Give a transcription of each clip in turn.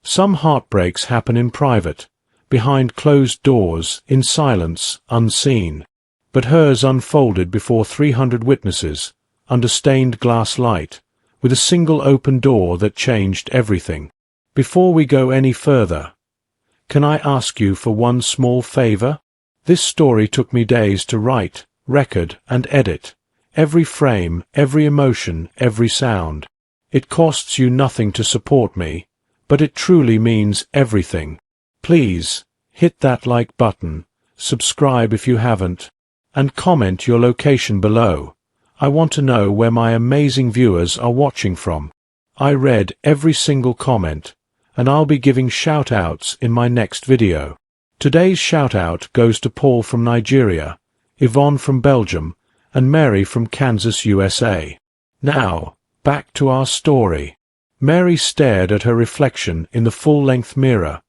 Some heartbreaks happen in private, behind closed doors, in silence, unseen. But hers unfolded before 300 witnesses, under stained glass light, with a single open door that changed everything. Before we go any further, can I ask you for one small favor? This story took me days to write, record, and edit. Every frame, every emotion, every sound. It costs you nothing to support me, but it truly means everything. Please, hit that like button, subscribe if you haven't, and comment your location below. I want to know where my amazing viewers are watching from. I read every single comment, and I'll be giving shout-outs in my next video. Today's shout-out goes to Paul from Nigeria, Yvonne from Belgium, and Mary from Kansas, USA. Now, back to our story. Mary stared at her reflection in the full-length mirror,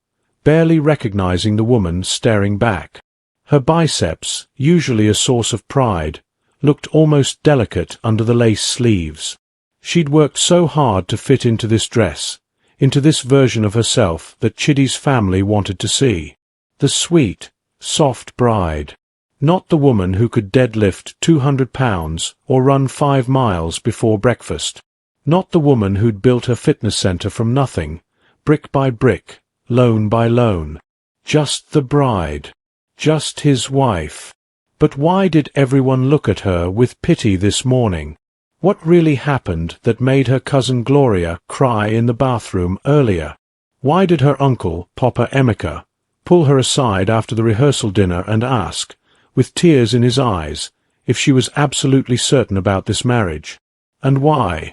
barely recognizing the woman staring back. Her biceps, usually a source of pride, looked almost delicate under the lace sleeves. She'd worked so hard to fit into this dress, into this version of herself that Chiddy's family wanted to see. The sweet, soft bride. Not the woman who could deadlift 200 pounds or run 5 miles before breakfast. Not the woman who'd built her fitness center from nothing, brick by brick, loan by loan. Just the bride. Just his wife. But why did everyone look at her with pity this morning? What really happened that made her cousin Gloria cry in the bathroom earlier? Why did her uncle, Papa Emeka, pull her aside after the rehearsal dinner and ask, with tears in his eyes, if she was absolutely certain about this marriage? And why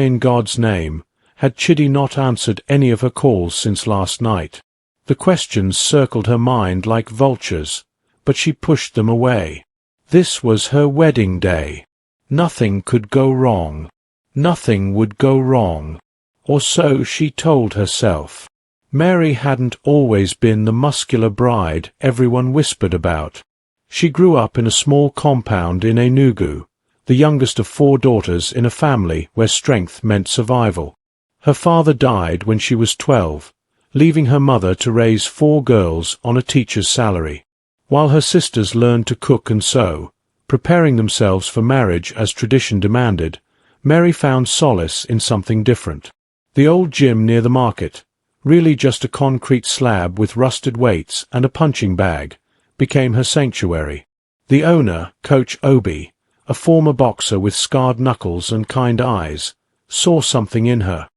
in God's name, had Chiddy not answered any of her calls since last night? The questions circled her mind like vultures, but she pushed them away. This was her wedding day. Nothing could go wrong. Nothing would go wrong. Or so she told herself. Mary hadn't always been the muscular bride everyone whispered about. She grew up in a small compound in Enugu, the youngest of 4 daughters in a family where strength meant survival. Her father died when she was 12, leaving her mother to raise 4 girls on a teacher's salary. While her sisters learned to cook and sew, preparing themselves for marriage as tradition demanded, Mary found solace in something different. The old gym near the market, really just a concrete slab with rusted weights and a punching bag, became her sanctuary. The owner, Coach Obi, a former boxer with scarred knuckles and kind eyes, saw something in her.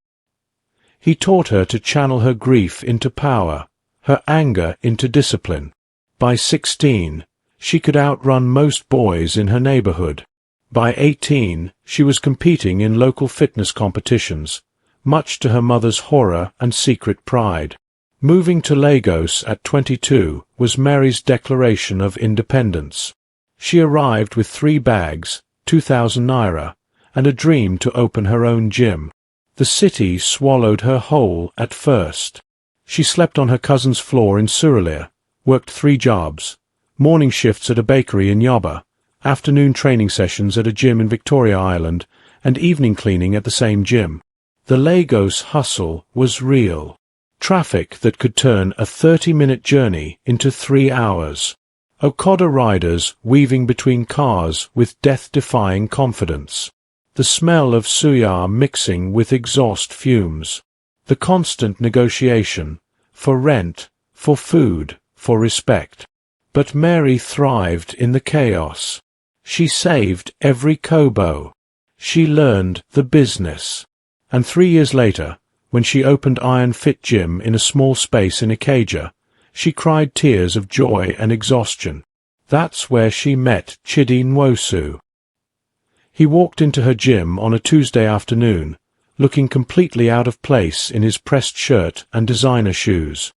He taught her to channel her grief into power, her anger into discipline. By 16, she could outrun most boys in her neighborhood. By 18, she was competing in local fitness competitions, much to her mother's horror and secret pride. Moving to Lagos at 22 was Mary's declaration of independence. She arrived with 3 bags, 2,000 naira, and a dream to open her own gym. The city swallowed her whole at first. She slept on her cousin's floor in Surulere, worked 3 jobs, morning shifts at a bakery in Yoba, afternoon training sessions at a gym in Victoria Island, and evening cleaning at the same gym. The Lagos hustle was real. Traffic that could turn a 30-minute journey into 3 hours. Okada riders weaving between cars with death-defying confidence. The smell of suya mixing with exhaust fumes. The constant negotiation, for rent, for food, for respect. But Mary thrived in the chaos. She saved every kobo. She learned the business. And 3 years later, when she opened Iron Fit Gym in a small space in Ikeja, she cried tears of joy and exhaustion. That's where she met Chidi Nwosu. He walked into her gym on a Tuesday afternoon, looking completely out of place in his pressed shirt and designer shoes.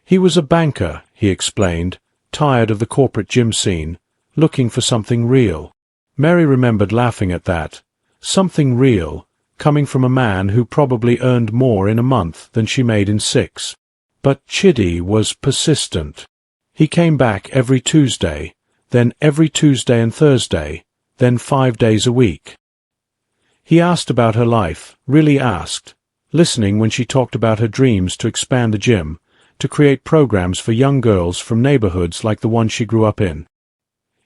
He was a banker, he explained, tired of the corporate gym scene, looking for something real. Mary remembered laughing at that. Something real, coming from a man who probably earned more in a month than she made in 6. But Chidi was persistent. He came back every Tuesday, then every Tuesday and Thursday, then 5 days a week. He asked about her life, really asked, listening when she talked about her dreams to expand the gym, to create programs for young girls from neighborhoods like the one she grew up in.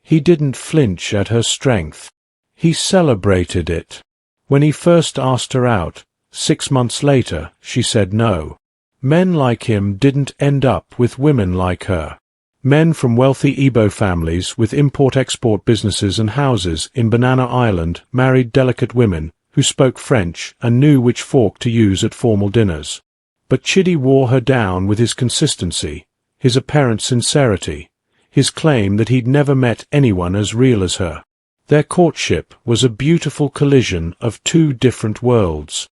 He didn't flinch at her strength. He celebrated it. When he first asked her out, 6 months later, she said no. Men like him didn't end up with women like her. Men from wealthy Igbo families with import-export businesses and houses in Banana Island married delicate women who spoke French and knew which fork to use at formal dinners. But Chidi wore her down with his consistency, his apparent sincerity, his claim that he'd never met anyone as real as her. Their courtship was a beautiful collision of two different worlds.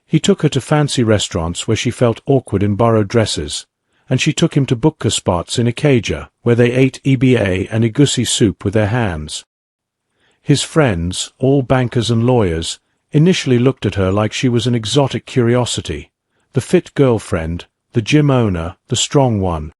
He took her to fancy restaurants where she felt awkward in borrowed dresses, and she took him to bukka spots in Ikeja where they ate EBA and egusi soup with their hands. His friends, all bankers and lawyers, initially looked at her like she was an exotic curiosity, the fit girlfriend, the gym owner, the strong one.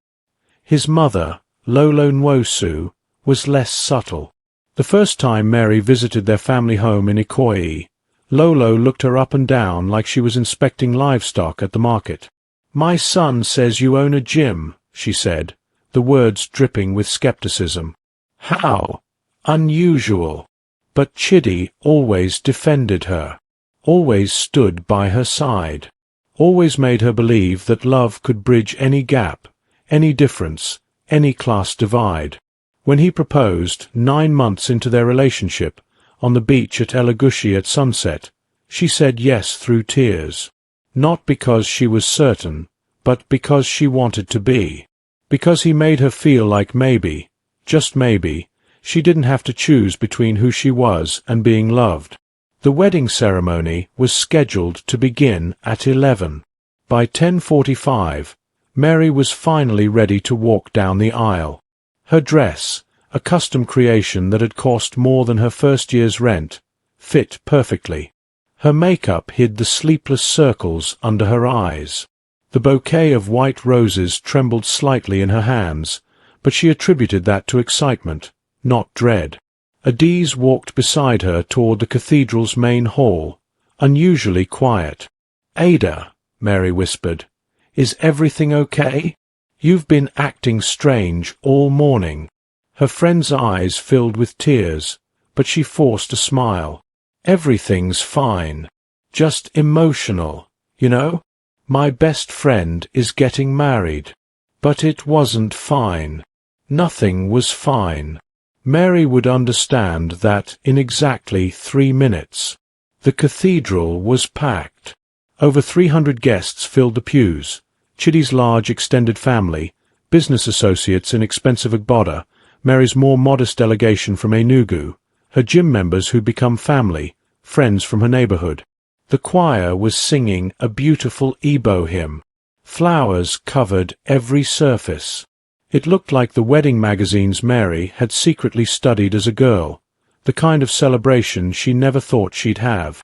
His mother, Lolo Nwosu, was less subtle. The first time Mary visited their family home in Ikoyi, Lolo looked her up and down like she was inspecting livestock at the market. "My son says you own a gym," she said, the words dripping with skepticism. "How? Unusual." But Chidi always defended her, always stood by her side, always made her believe that love could bridge any gap, any difference, any class divide. When he proposed, 9 months into their relationship, on the beach at Elagushi at sunset, she said yes through tears. Not because she was certain, but because she wanted to be. Because he made her feel like maybe, just maybe, she didn't have to choose between who she was and being loved. The wedding ceremony was scheduled to begin at 11. By 10:45, Mary was finally ready to walk down the aisle. Her dress, a custom creation that had cost more than her first year's rent, fit perfectly. Her makeup hid the sleepless circles under her eyes. The bouquet of white roses trembled slightly in her hands, but she attributed that to excitement, not dread. Adiz walked beside her toward the cathedral's main hall, unusually quiet. "Ada," Mary whispered, "is everything okay? You've been acting strange all morning." Her friend's eyes filled with tears, but she forced a smile. "Everything's fine. Just emotional, you know? My best friend is getting married." But it wasn't fine. Nothing was fine. Mary would understand that in exactly 3 minutes. The cathedral was packed. Over 300 guests filled the pews. Chidi's large extended family, business associates in expensive Agboda, Mary's more modest delegation from Enugu, her gym members who'd become family, friends from her neighborhood. The choir was singing a beautiful Igbo hymn. Flowers covered every surface. It looked like the wedding magazines Mary had secretly studied as a girl, the kind of celebration she never thought she'd have.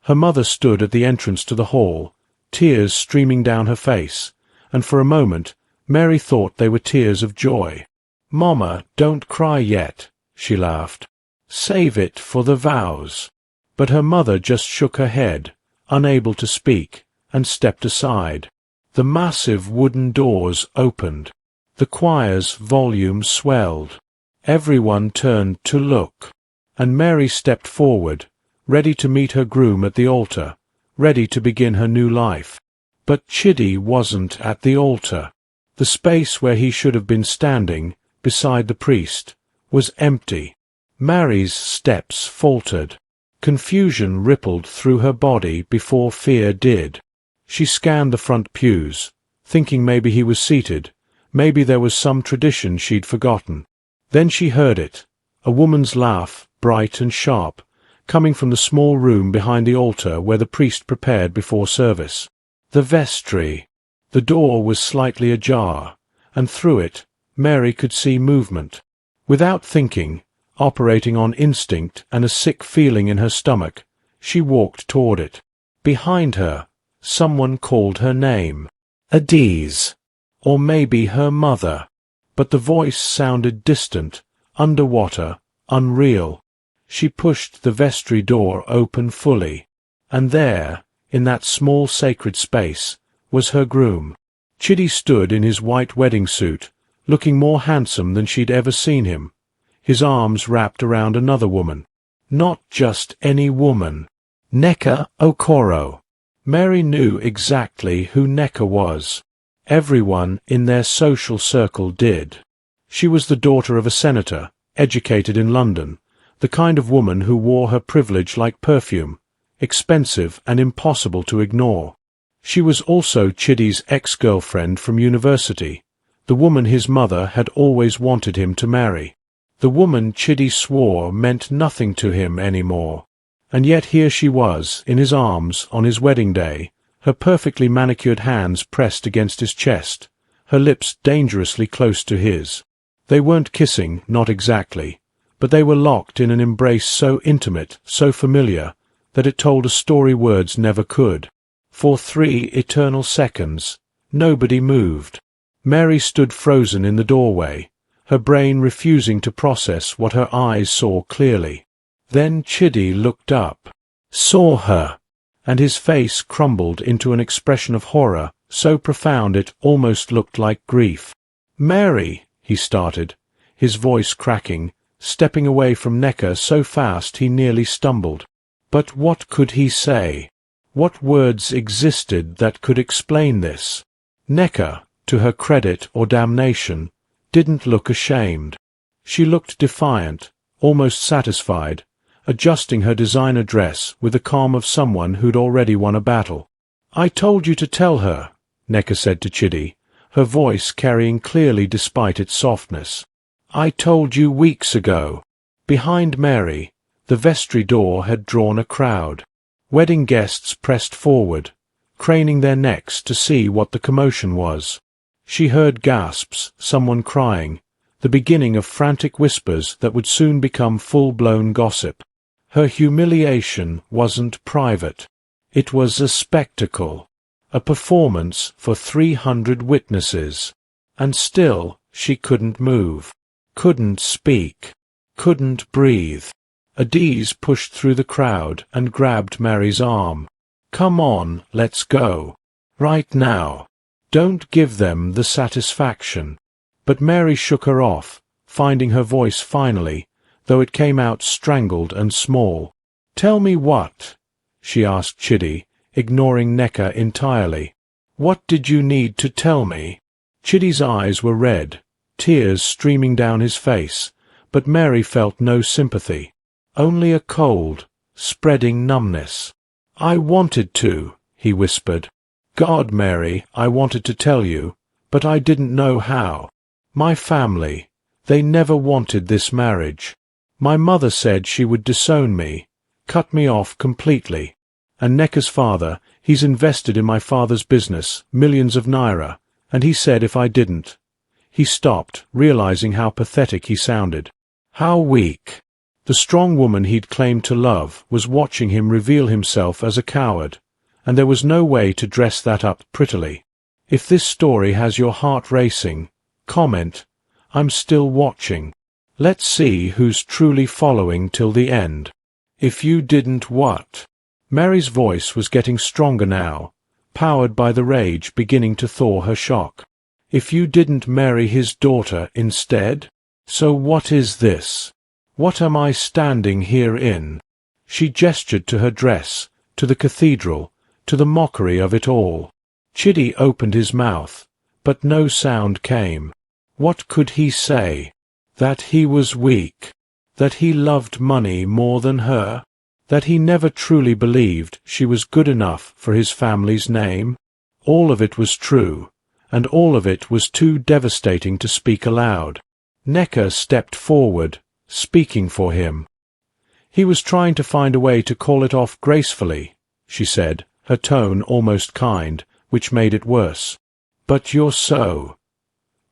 Her mother stood at the entrance to the hall, tears streaming down her face, and for a moment Mary thought they were tears of joy. "Mama, don't cry yet," she laughed. "Save it for the vows." But her mother just shook her head, unable to speak, and stepped aside. The massive wooden doors opened. The choir's volume swelled. Everyone turned to look, and Mary stepped forward, ready to meet her groom at the altar, ready to begin her new life. But Chidi wasn't at the altar. The space where he should have been standing, beside the priest, was empty. Mary's steps faltered. Confusion rippled through her body before fear did. She scanned the front pews, thinking maybe he was seated, maybe there was some tradition she'd forgotten. Then she heard it, a woman's laugh, bright and sharp, coming from the small room behind the altar where the priest prepared before service. The vestry. The door was slightly ajar, and through it Mary could see movement. Without thinking, operating on instinct and a sick feeling in her stomach, she walked toward it. Behind her, someone called her name. Adiz. Or maybe her mother. But the voice sounded distant, underwater, unreal. She pushed the vestry door open fully, and there, in that small sacred space, was her groom. Chidi stood in his white wedding suit, looking more handsome than she'd ever seen him, his arms wrapped around another woman. Not just any woman. Nneka Okoro. Mary knew exactly who Nneka was. Everyone in their social circle did. She was the daughter of a senator, educated in London, the kind of woman who wore her privilege like perfume, expensive and impossible to ignore. She was also Chidi's ex-girlfriend from university, the woman his mother had always wanted him to marry. The woman Chidi swore meant nothing to him anymore. And yet here she was, in his arms, on his wedding day, her perfectly manicured hands pressed against his chest, her lips dangerously close to his. They weren't kissing, not exactly, but they were locked in an embrace so intimate, so familiar, that it told a story words never could. For 3 eternal seconds, nobody moved. Mary stood frozen in the doorway, her brain refusing to process what her eyes saw clearly. Then Chidi looked up, saw her, and his face crumbled into an expression of horror so profound it almost looked like grief. "Mary," he started, his voice cracking, stepping away from Nneka so fast he nearly stumbled. But what could he say? What words existed that could explain this? Nneka, to her credit or damnation, didn't look ashamed. She looked defiant, almost satisfied, adjusting her designer dress with the calm of someone who'd already won a battle. "I told you to tell her," Nneka said to Chidi, her voice carrying clearly despite its softness. "I told you weeks ago." Behind Mary, the vestry door had drawn a crowd. Wedding guests pressed forward, craning their necks to see what the commotion was. She heard gasps, someone crying, the beginning of frantic whispers that would soon become full-blown gossip. Her humiliation wasn't private. It was a spectacle, a performance for 300 witnesses. And still she couldn't move, couldn't speak, couldn't breathe. Adiz pushed through the crowd and grabbed Mary's arm. "Come on, let's go. Right now. Don't give them the satisfaction." But Mary shook her off, finding her voice finally, though it came out strangled and small. "Tell me what?" she asked Chidi, ignoring Nneka entirely. "What did you need to tell me?" Chidi's eyes were red, tears streaming down his face, but Mary felt no sympathy. Only a cold, spreading numbness. "I wanted to," he whispered. "God, Mary, I wanted to tell you, but I didn't know how. My family, they never wanted this marriage. My mother said she would disown me, cut me off completely. And Nneka's father, he's invested in my father's business, millions of naira, and he said if I didn't." He stopped, realizing how pathetic he sounded. How weak. The strong woman he'd claimed to love was watching him reveal himself as a coward, and there was no way to dress that up prettily. If this story has your heart racing, comment, "I'm still watching." Let's see who's truly following till the end. If you didn't what? Mary's voice was getting stronger now, powered by the rage beginning to thaw her shock. If you didn't marry his daughter instead? So what is this? What am I standing here in? She gestured to her dress, to the cathedral, to the mockery of it all. Chidi opened his mouth, but no sound came. What could he say? That he was weak, that he loved money more than her, that he never truly believed she was good enough for his family's name? All of it was true, and all of it was too devastating to speak aloud. Nneka stepped forward, speaking for him. He was trying to find a way to call it off gracefully, she said, her tone almost kind, which made it worse. But you're so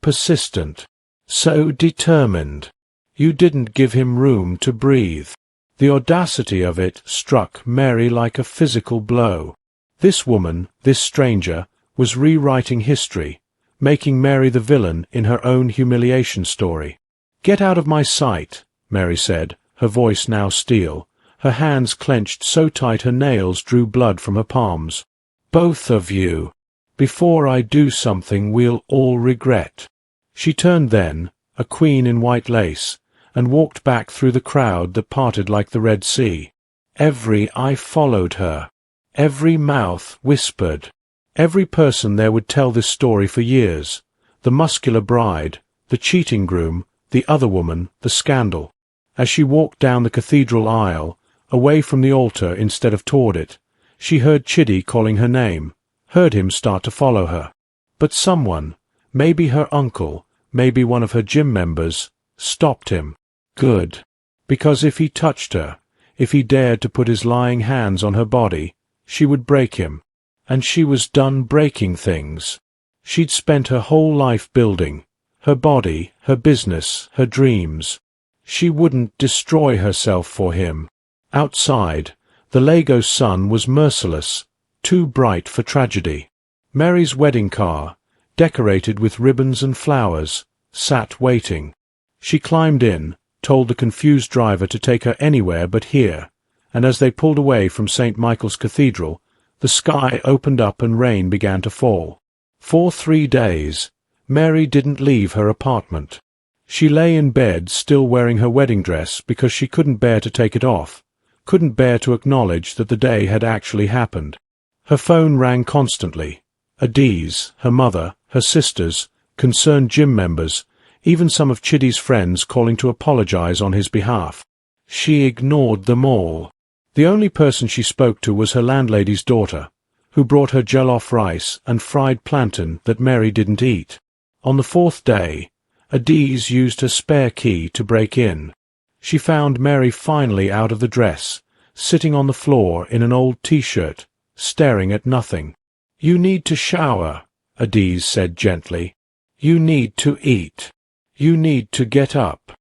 persistent, so determined. You didn't give him room to breathe. The audacity of it struck Mary like a physical blow. This woman, this stranger, was rewriting history, making Mary the villain in her own humiliation story. "Get out of my sight," Mary said, her voice now steel, Her hands clenched so tight her nails drew blood from her palms. "Both of you. Before I do something we'll all regret." She turned then, a queen in white lace, and walked back through the crowd that parted like the Red Sea. Every eye followed her. Every mouth whispered. Every person there would tell this story for years. The muscular bride, the cheating groom, the other woman, the scandal. As she walked down the cathedral aisle, away from the altar instead of toward it, she heard Chidi calling her name, heard him start to follow her. But someone, maybe her uncle, maybe one of her gym members, stopped him. Good. Because if he touched her, if he dared to put his lying hands on her body, she would break him. And she was done breaking things. She'd spent her whole life building, her body, her business, her dreams. She wouldn't destroy herself for him. Outside, the Lego sun was merciless, too bright for tragedy. Mary's wedding car, decorated with ribbons and flowers, sat waiting. She climbed in, told the confused driver to take her anywhere but here, and as they pulled away from St. Michael's Cathedral, the sky opened up and rain began to fall. For 3 days, Mary didn't leave her apartment. She lay in bed still wearing her wedding dress because she couldn't bear to take it off, couldn't bear to acknowledge that the day had actually happened. Her phone rang constantly. Adiz, her mother, her sisters, concerned gym members, even some of Chidi's friends calling to apologize on his behalf. She ignored them all. The only person she spoke to was her landlady's daughter, who brought her jollof rice and fried plantain that Mary didn't eat. On the 4th day, Adiz used her spare key to break in. She found Mary finally out of the dress, sitting on the floor in an old t-shirt, staring at nothing. "You need to shower," Adiz said gently. "You need to eat. You need to get up."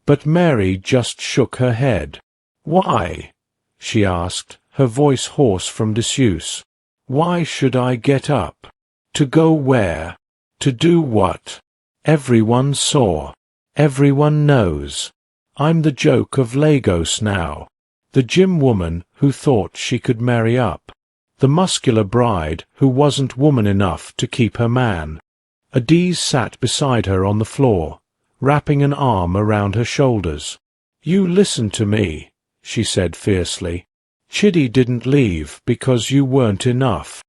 But Mary just shook her head. "Why?" she asked, her voice hoarse from disuse. "Why should I get up? To go where? To do what? Everyone saw. Everyone knows. I'm the joke of Lagos now. The gym woman who thought she could marry up. The muscular bride who wasn't woman enough to keep her man." Adiz sat beside her on the floor, wrapping an arm around her shoulders. "You listen to me," she said fiercely. "Chidi didn't leave because you weren't enough.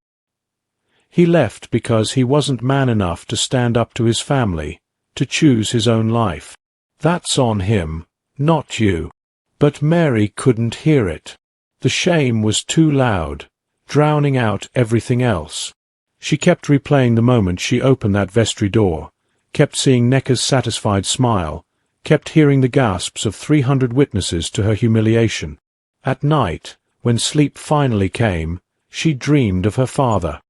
He left because he wasn't man enough to stand up to his family, to choose his own life. That's on him, not you." But Mary couldn't hear it. The shame was too loud, drowning out everything else. She kept replaying the moment she opened that vestry door, kept seeing Nekka's satisfied smile, kept hearing the gasps of 300 witnesses to her humiliation. At night, when sleep finally came, she dreamed of her father.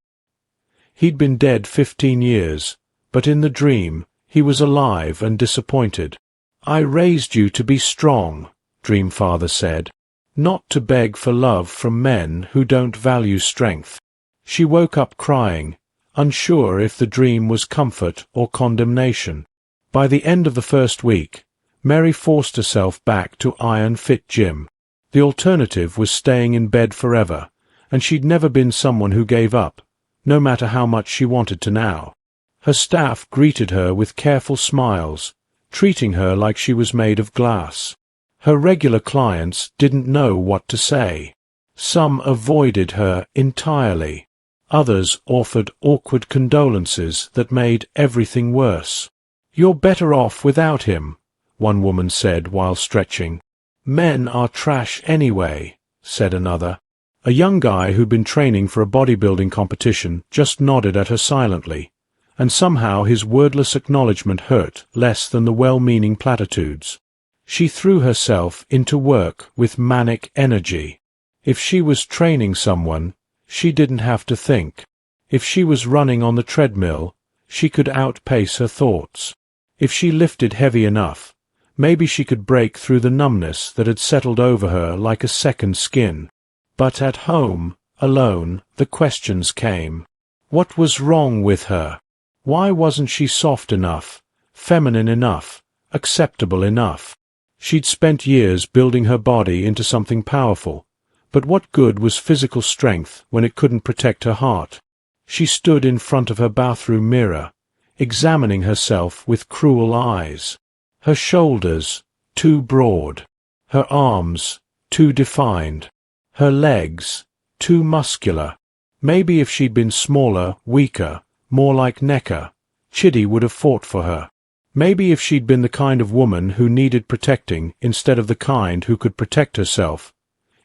He'd been dead 15 years, but in the dream, he was alive and disappointed. "I raised you to be strong," Dream Father said, "not to beg for love from men who don't value strength." She woke up crying, unsure if the dream was comfort or condemnation. By the end of the first week, Mary forced herself back to Iron Fit Gym. The alternative was staying in bed forever, and she'd never been someone who gave up, no matter how much she wanted to now. Her staff greeted her with careful smiles, treating her like she was made of glass. Her regular clients didn't know what to say. Some avoided her entirely. Others offered awkward condolences that made everything worse. "You're better off without him," one woman said while stretching. "Men are trash anyway," said another. A young guy who'd been training for a bodybuilding competition just nodded at her silently, and somehow his wordless acknowledgement hurt less than the well-meaning platitudes. She threw herself into work with manic energy. If she was training someone, she didn't have to think. If she was running on the treadmill, she could outpace her thoughts. If she lifted heavy enough, maybe she could break through the numbness that had settled over her like a second skin. But at home, alone, the questions came. What was wrong with her? Why wasn't she soft enough, feminine enough, acceptable enough? She'd spent years building her body into something powerful, but what good was physical strength when it couldn't protect her heart? She stood in front of her bathroom mirror, examining herself with cruel eyes. Her shoulders, too broad. Her arms, too defined. Her legs, too muscular. Maybe if she'd been smaller, weaker, more like Necker, Chidi would have fought for her. Maybe if she'd been the kind of woman who needed protecting instead of the kind who could protect herself,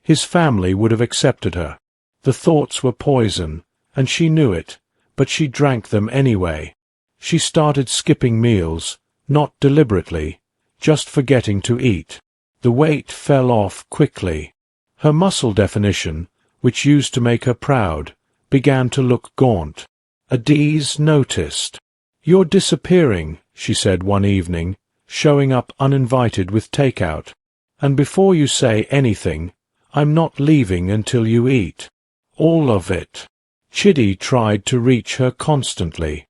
his family would have accepted her. The thoughts were poison, and she knew it, but she drank them anyway. She started skipping meals, not deliberately, just forgetting to eat. The weight fell off quickly. Her muscle definition, which used to make her proud, began to look gaunt. Adiz noticed. "You're disappearing," she said one evening, showing up uninvited with takeout. "And before you say anything, I'm not leaving until you eat. All of it." Chidi tried to reach her constantly.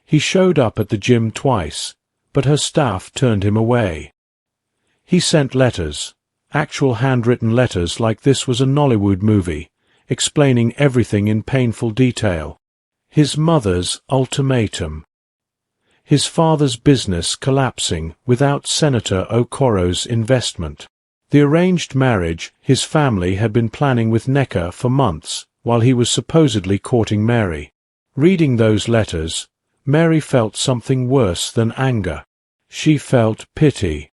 He showed up at the gym twice, but her staff turned him away. He sent letters, actual handwritten letters like this was a Nollywood movie, explaining everything in painful detail. His mother's ultimatum. His father's business collapsing without Senator Okoro's investment. The arranged marriage his family had been planning with Necker for months, while he was supposedly courting Mary. Reading those letters, Mary felt something worse than anger. She felt pity.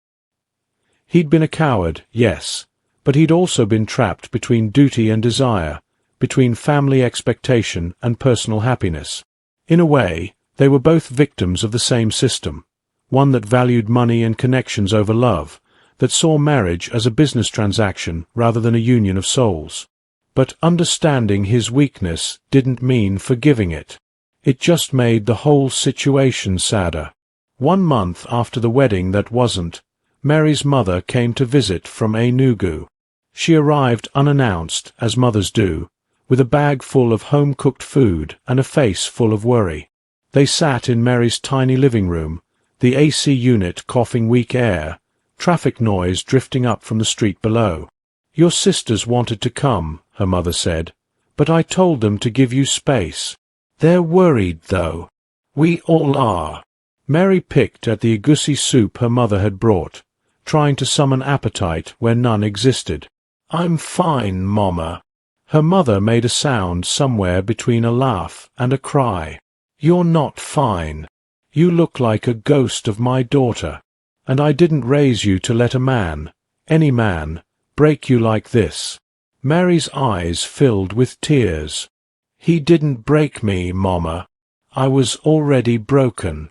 He'd been a coward, yes, but he'd also been trapped between duty and desire, between family expectation and personal happiness. In a way, they were both victims of the same system, one that valued money and connections over love, that saw marriage as a business transaction rather than a union of souls. But understanding his weakness didn't mean forgiving it. It just made the whole situation sadder. 1 month after the wedding that wasn't, Mary's mother came to visit from Enugu. She arrived unannounced, as mothers do, with a bag full of home-cooked food and a face full of worry. They sat in Mary's tiny living room, the AC unit coughing weak air, traffic noise drifting up from the street below. "Your sisters wanted to come," her mother said, "but I told them to give you space. They're worried, though." "We all are." Mary picked at the egusi soup her mother had brought, trying to summon appetite where none existed. "I'm fine, Mama." Her mother made a sound somewhere between a laugh and a cry. "You're not fine. You look like a ghost of my daughter. And I didn't raise you to let a man, any man, break you like this." Mary's eyes filled with tears. "He didn't break me, Mama. I was already broken.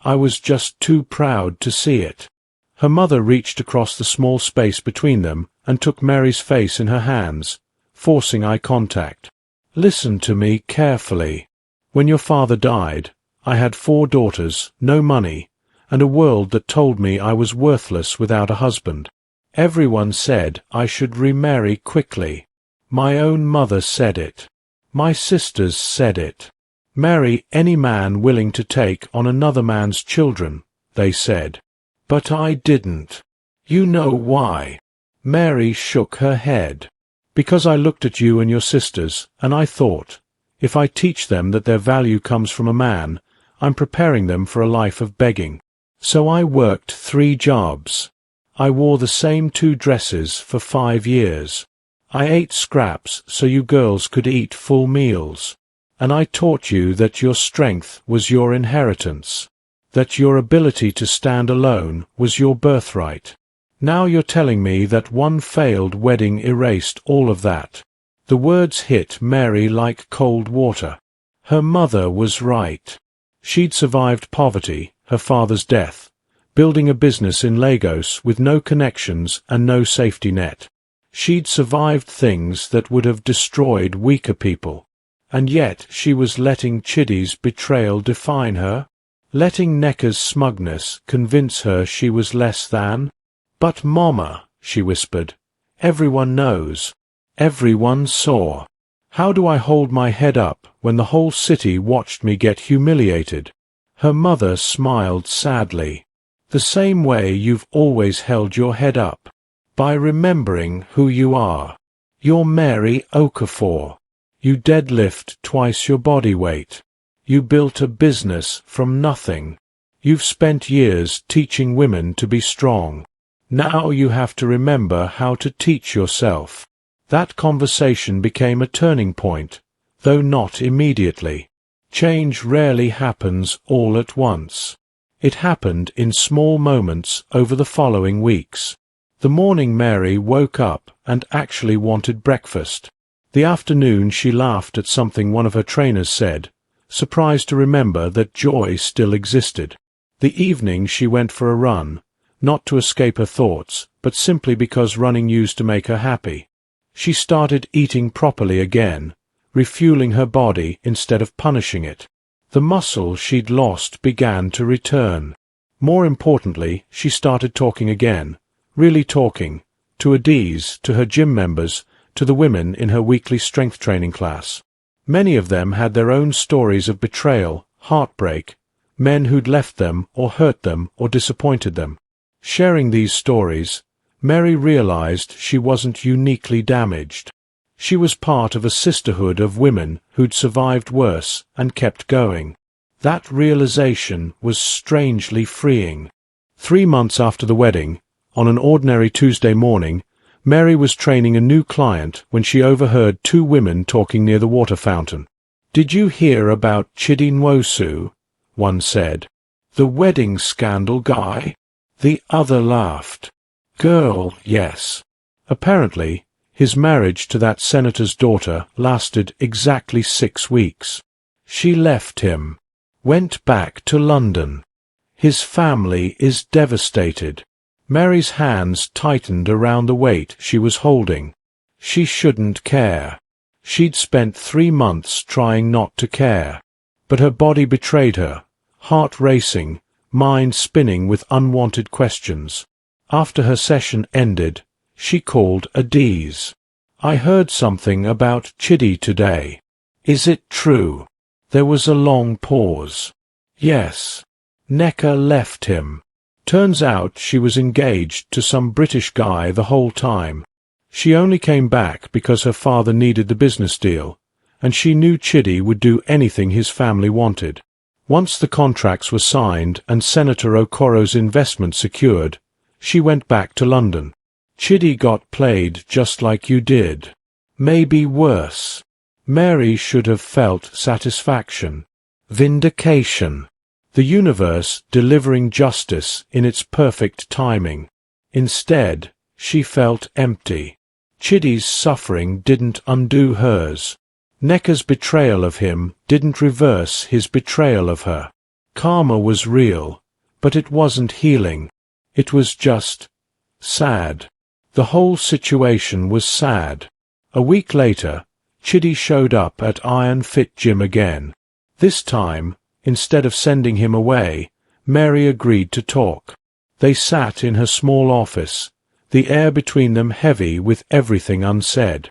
I was just too proud to see it." Her mother reached across the small space between them and took Mary's face in her hands, forcing eye contact. "Listen to me carefully. When your father died, I had 4 daughters, no money, and a world that told me I was worthless without a husband. Everyone said I should remarry quickly. My own mother said it. My sisters said it. Marry any man willing to take on another man's children, they said. But I didn't. You know why." Mary shook her head. "Because I looked at you and your sisters, and I thought, if I teach them that their value comes from a man, I'm preparing them for a life of begging. So I worked 3 jobs. I wore the same 2 dresses for 5 years. I ate scraps so you girls could eat full meals. And I taught you that your strength was your inheritance, that your ability to stand alone was your birthright. Now you're telling me that one failed wedding erased all of that." The words hit Mary like cold water. Her mother was right. She'd survived poverty, her father's death, building a business in Lagos with no connections and no safety net. She'd survived things that would have destroyed weaker people. And yet she was letting Chidi's betrayal define her, letting Necker's smugness convince her she was less than. "But Mama," she whispered, "everyone knows. Everyone saw. How do I hold my head up when the whole city watched me get humiliated?" Her mother smiled sadly. The same way you've always held your head up. By remembering who you are. You're Mary Okafor. You deadlift twice your body weight. You built a business from nothing. You've spent years teaching women to be strong. Now you have to remember how to teach yourself. That conversation became a turning point, though not immediately. Change rarely happens all at once. It happened in small moments over the following weeks. The morning Mary woke up and actually wanted breakfast. The afternoon she laughed at something one of her trainers said, surprised to remember that joy still existed. The evening she went for a run, not to escape her thoughts, but simply because running used to make her happy. She started eating properly again, refueling her body instead of punishing it. The muscle she'd lost began to return. More importantly, she started talking again, really talking, to Adiz, to her gym members, to the women in her weekly strength training class. Many of them had their own stories of betrayal, heartbreak, men who'd left them or hurt them or disappointed them. Sharing these stories, Mary realized she wasn't uniquely damaged. She was part of a sisterhood of women who'd survived worse and kept going. That realization was strangely freeing. 3 months after the wedding, on an ordinary Tuesday morning, Mary was training a new client when she overheard 2 women talking near the water fountain. "Did you hear about Chidi Nwosu?" one said. "The wedding scandal guy?" The other laughed. "Girl, yes." Apparently, his marriage to that senator's daughter lasted exactly 6 weeks. She left him, went back to London. His family is devastated. Mary's hands tightened around the weight she was holding. She shouldn't care. She'd spent 3 months trying not to care. But her body betrayed her, heart racing, mind spinning with unwanted questions. After her session ended, she called Adiz. "I heard something about Chidi today. Is it true?" There was a long pause. "Yes." Necker left him. Turns out she was engaged to some British guy the whole time. She only came back because her father needed the business deal, and she knew Chidi would do anything his family wanted. Once the contracts were signed and Senator Okoro's investment secured, she went back to London. Chidi got played just like you did. Maybe worse. Mary should have felt satisfaction. Vindication. The universe delivering justice in its perfect timing. Instead, she felt empty. Chidi's suffering didn't undo hers. Necker's betrayal of him didn't reverse his betrayal of her. Karma was real, but it wasn't healing. It was just sad. The whole situation was sad. A week later, Chidi showed up at Iron Fit Gym again. This time, instead of sending him away, Mary agreed to talk. They sat in her small office, the air between them heavy with everything unsaid.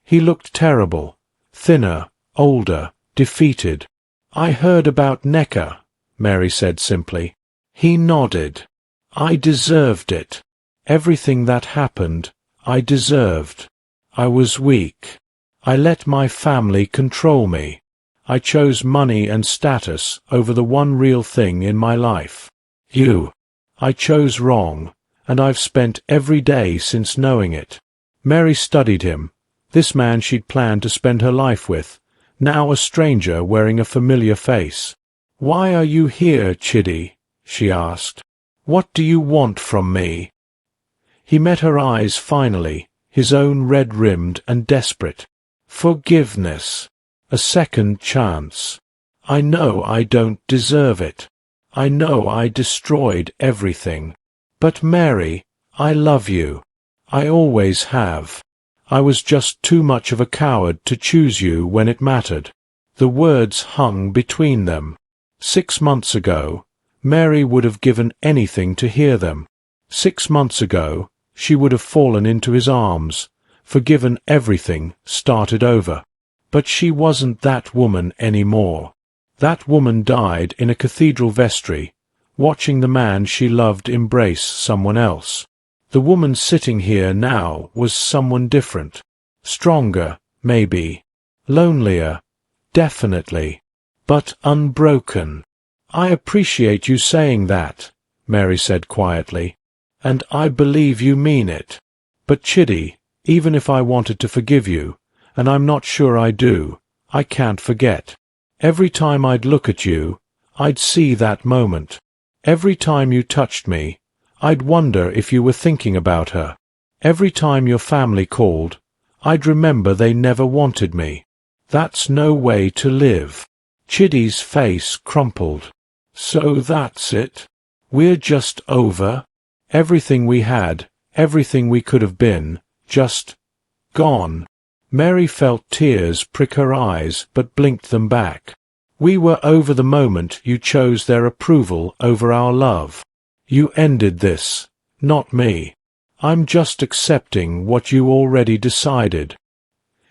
He looked terrible, thinner, older, defeated. "I heard about Necker," Mary said simply. He nodded. "I deserved it. Everything that happened, I deserved. I was weak. I let my family control me. I chose money and status over the one real thing in my life. You. I chose wrong, and I've spent every day since knowing it." Mary studied him, this man she'd planned to spend her life with, now a stranger wearing a familiar face. "Why are you here, Chidi?" she asked. "What do you want from me?" He met her eyes finally, his own red-rimmed and desperate. "Forgiveness. A second chance. I know I don't deserve it. I know I destroyed everything. But Mary, I love you. I always have. I was just too much of a coward to choose you when it mattered." The words hung between them. 6 months ago, Mary would have given anything to hear them. 6 months ago, she would have fallen into his arms, forgiven everything, started over. But she wasn't that woman anymore. That woman died in a cathedral vestry, watching the man she loved embrace someone else. The woman sitting here now was someone different. Stronger, maybe. Lonelier, definitely. But unbroken. "I appreciate you saying that," Mary said quietly. "And I believe you mean it. But Chidi, even if I wanted to forgive you, and I'm not sure I do, I can't forget. Every time I'd look at you, I'd see that moment. Every time you touched me, I'd wonder if you were thinking about her. Every time your family called, I'd remember they never wanted me. That's no way to live." Chidi's face crumpled. "So that's it? We're just over? Everything we had, everything we could have been, just gone?" Mary felt tears prick her eyes but blinked them back. "We were over the moment you chose their approval over our love. You ended this, not me. I'm just accepting what you already decided."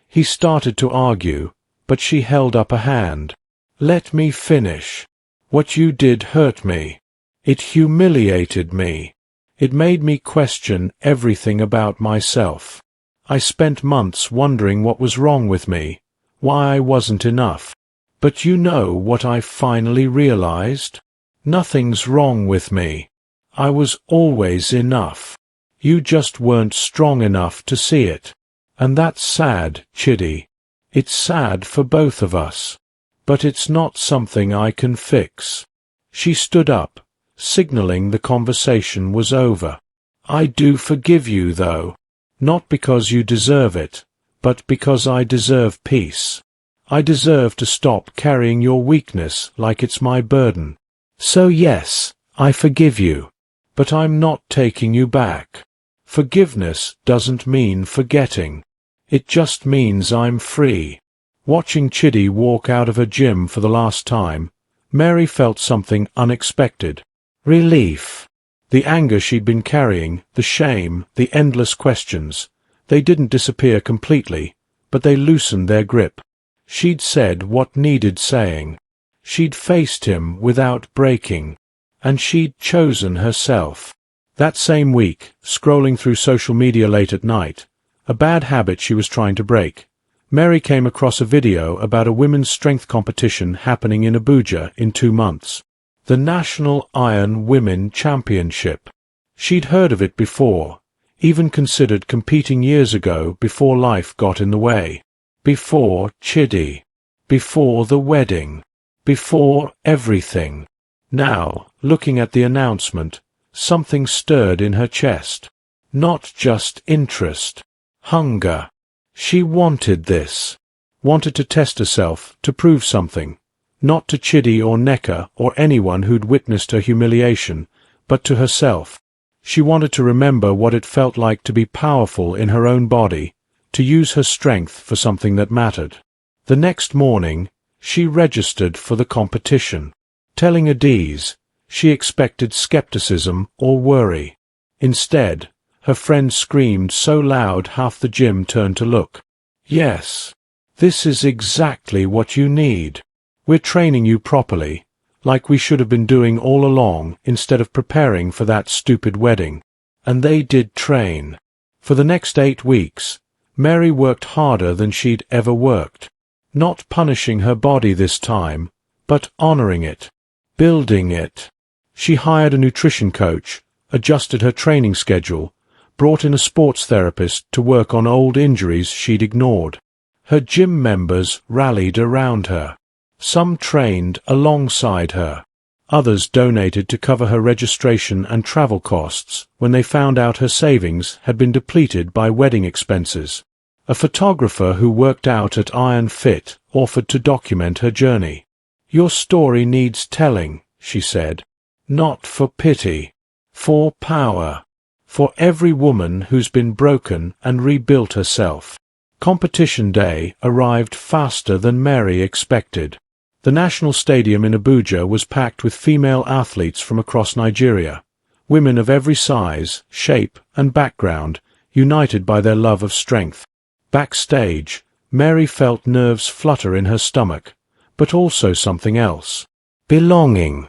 He started to argue, but she held up a hand. "Let me finish. What you did hurt me. It humiliated me. It made me question everything about myself. I spent months wondering what was wrong with me, why I wasn't enough. But you know what I finally realized? Nothing's wrong with me. I was always enough. You just weren't strong enough to see it. And that's sad, Chidi. It's sad for both of us. But it's not something I can fix." She stood up, signaling the conversation was over. "I do forgive you, though. Not because you deserve it, but because I deserve peace. I deserve to stop carrying your weakness like it's my burden. So yes, I forgive you. But I'm not taking you back. Forgiveness doesn't mean forgetting. It just means I'm free." Watching Chidi walk out of her gym for the last time, Mary felt something unexpected. Relief. The anger she'd been carrying, the shame, the endless questions, they didn't disappear completely, but they loosened their grip. She'd said what needed saying. She'd faced him without breaking. And she'd chosen herself. That same week, scrolling through social media late at night, a bad habit she was trying to break, Mary came across a video about a women's strength competition happening in Abuja in 2 months. The National Iron Women Championship. She'd heard of it before, even considered competing years ago before life got in the way. Before Chidi. Before the wedding. Before everything. Now, looking at the announcement, something stirred in her chest. Not just interest. Hunger. She wanted this. Wanted to test herself, to prove something. Not to Chidi or Neka or anyone who'd witnessed her humiliation, but to herself. She wanted to remember what it felt like to be powerful in her own body, to use her strength for something that mattered. The next morning, she registered for the competition. Telling Adiz, she expected skepticism or worry. Instead, her friend screamed so loud half the gym turned to look. "Yes, this is exactly what you need. We're training you properly, like we should have been doing all along instead of preparing for that stupid wedding." And they did train. For the next 8 weeks, Mary worked harder than she'd ever worked. Not punishing her body this time, but honoring it, building it. She hired a nutrition coach, adjusted her training schedule, brought in a sports therapist to work on old injuries she'd ignored. Her gym members rallied around her. Some trained alongside her. Others donated to cover her registration and travel costs when they found out her savings had been depleted by wedding expenses. A photographer who worked out at Iron Fit offered to document her journey. "Your story needs telling," she said. "Not for pity. For power. For every woman who's been broken and rebuilt herself." Competition day arrived faster than Mary expected. The National Stadium in Abuja was packed with female athletes from across Nigeria, women of every size, shape, and background, united by their love of strength. Backstage, Mary felt nerves flutter in her stomach, but also something else. Belonging.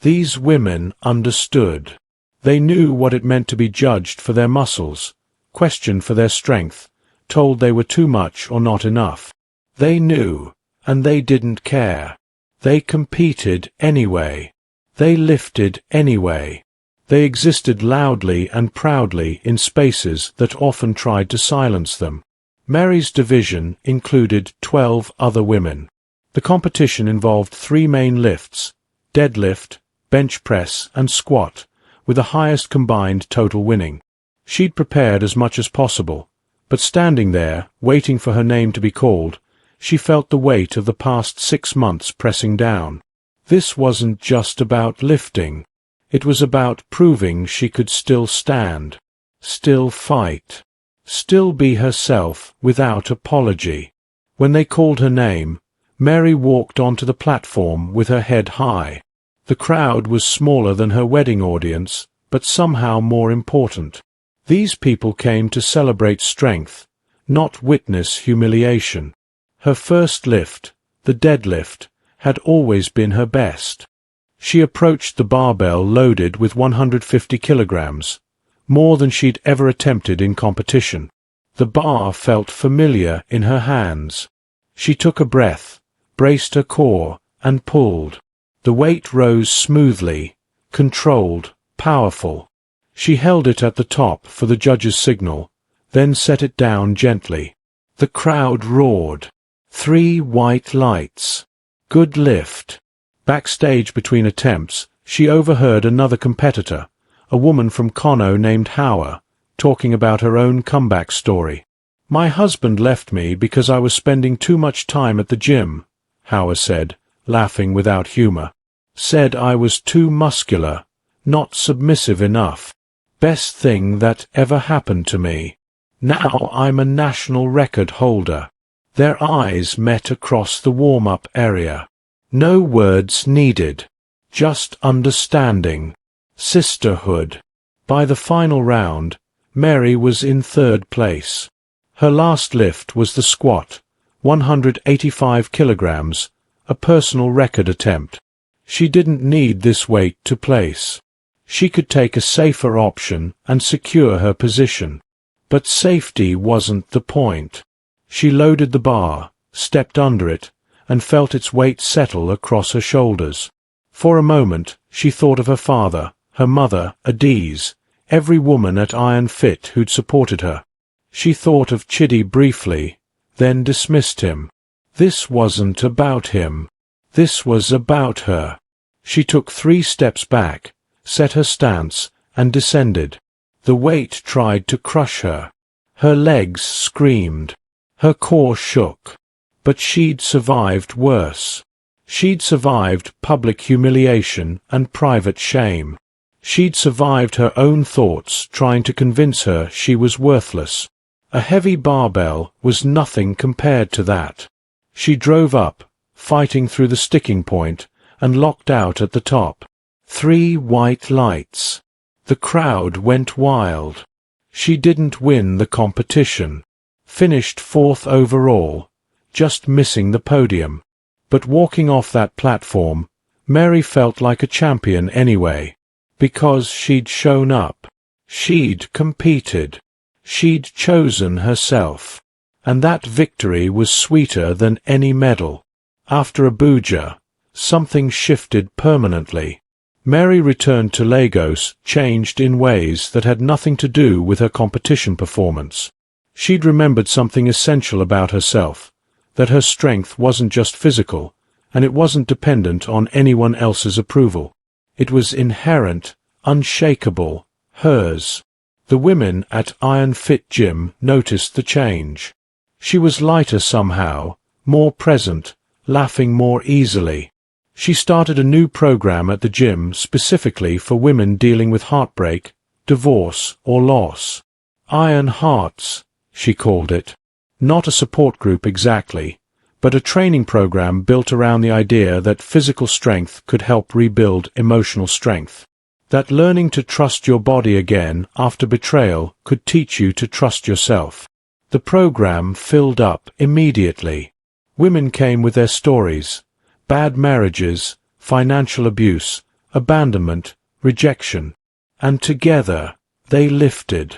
These women understood. They knew what it meant to be judged for their muscles, questioned for their strength, told they were too much or not enough. They knew, and they didn't care. They competed anyway. They lifted anyway. They existed loudly and proudly in spaces that often tried to silence them. Mary's division included 12 other women. The competition involved 3 main lifts: deadlift, bench press, and squat, with the highest combined total winning. She'd prepared as much as possible, but standing there, waiting for her name to be called, she felt the weight of the past 6 months pressing down. This wasn't just about lifting. It was about proving she could still stand, still fight, still be herself without apology. When they called her name, Mary walked onto the platform with her head high. The crowd was smaller than her wedding audience, but somehow more important. These people came to celebrate strength, not witness humiliation. Her first lift, the deadlift, had always been her best. She approached the barbell loaded with 150 kilograms, more than she'd ever attempted in competition. The bar felt familiar in her hands. She took a breath, braced her core, and pulled. The weight rose smoothly, controlled, powerful. She held it at the top for the judge's signal, then set it down gently. The crowd roared. 3 white lights. Good lift. Backstage between attempts, she overheard another competitor, a woman from Conno named Hauer, talking about her own comeback story. "My husband left me because I was spending too much time at the gym," Hauer said, laughing without humor. "Said I was too muscular, not submissive enough. Best thing that ever happened to me. Now I'm a national record holder." Their eyes met across the warm-up area. No words needed. Just understanding. Sisterhood. By the final round, Mary was in 3rd place. Her last lift was the squat, 185 kilograms, a personal record attempt. She didn't need this weight to place. She could take a safer option and secure her position. But safety wasn't the point. She loaded the bar, stepped under it, and felt its weight settle across her shoulders. For a moment, she thought of her father, her mother, Adiz, every woman at Iron Fit who'd supported her. She thought of Chidi briefly, then dismissed him. This wasn't about him. This was about her. She took 3 steps back, set her stance, and descended. The weight tried to crush her. Her legs screamed. Her core shook. But she'd survived worse. She'd survived public humiliation and private shame. She'd survived her own thoughts trying to convince her she was worthless. A heavy barbell was nothing compared to that. She drove up, fighting through the sticking point, and locked out at the top. 3 white lights. The crowd went wild. She didn't win the competition. Finished 4th overall, just missing the podium. But walking off that platform, Mary felt like a champion anyway. Because she'd shown up. She'd competed. She'd chosen herself. And that victory was sweeter than any medal. After Abuja, something shifted permanently. Mary returned to Lagos changed in ways that had nothing to do with her competition performance. She'd remembered something essential about herself, that her strength wasn't just physical, and it wasn't dependent on anyone else's approval. It was inherent, unshakable, hers. The women at Iron Fit Gym noticed the change. She was lighter somehow, more present, laughing more easily. She started a new program at the gym specifically for women dealing with heartbreak, divorce, or loss. Iron Hearts, she called it. Not a support group exactly, but a training program built around the idea that physical strength could help rebuild emotional strength. That learning to trust your body again after betrayal could teach you to trust yourself. The program filled up immediately. Women came with their stories. Bad marriages, financial abuse, abandonment, rejection. And together, they lifted.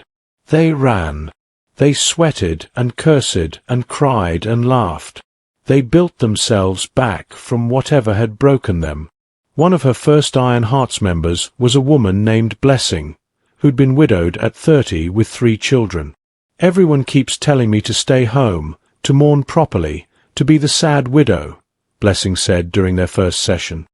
They ran. They sweated and cursed and cried and laughed. They built themselves back from whatever had broken them. One of her first Iron Hearts members was a woman named Blessing, who'd been widowed at 30 with 3 children. "Everyone keeps telling me to stay home, to mourn properly, to be the sad widow," Blessing said during their first session.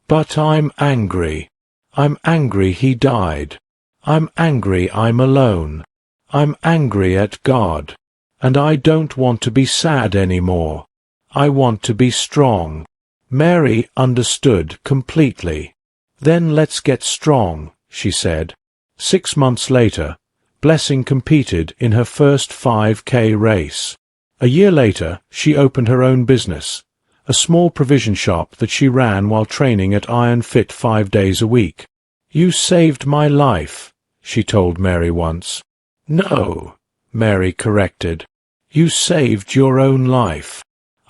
"But I'm angry. I'm angry he died. I'm angry I'm alone. I'm angry at God. And I don't want to be sad anymore. I want to be strong." Mary understood completely. "Then let's get strong," she said. 6 months later, Blessing competed in her first 5K race. A year later, she opened her own business, a small provision shop that she ran while training at Iron Fit 5 days a week. "You saved my life," she told Mary once. "No," Mary corrected. "You saved your own life.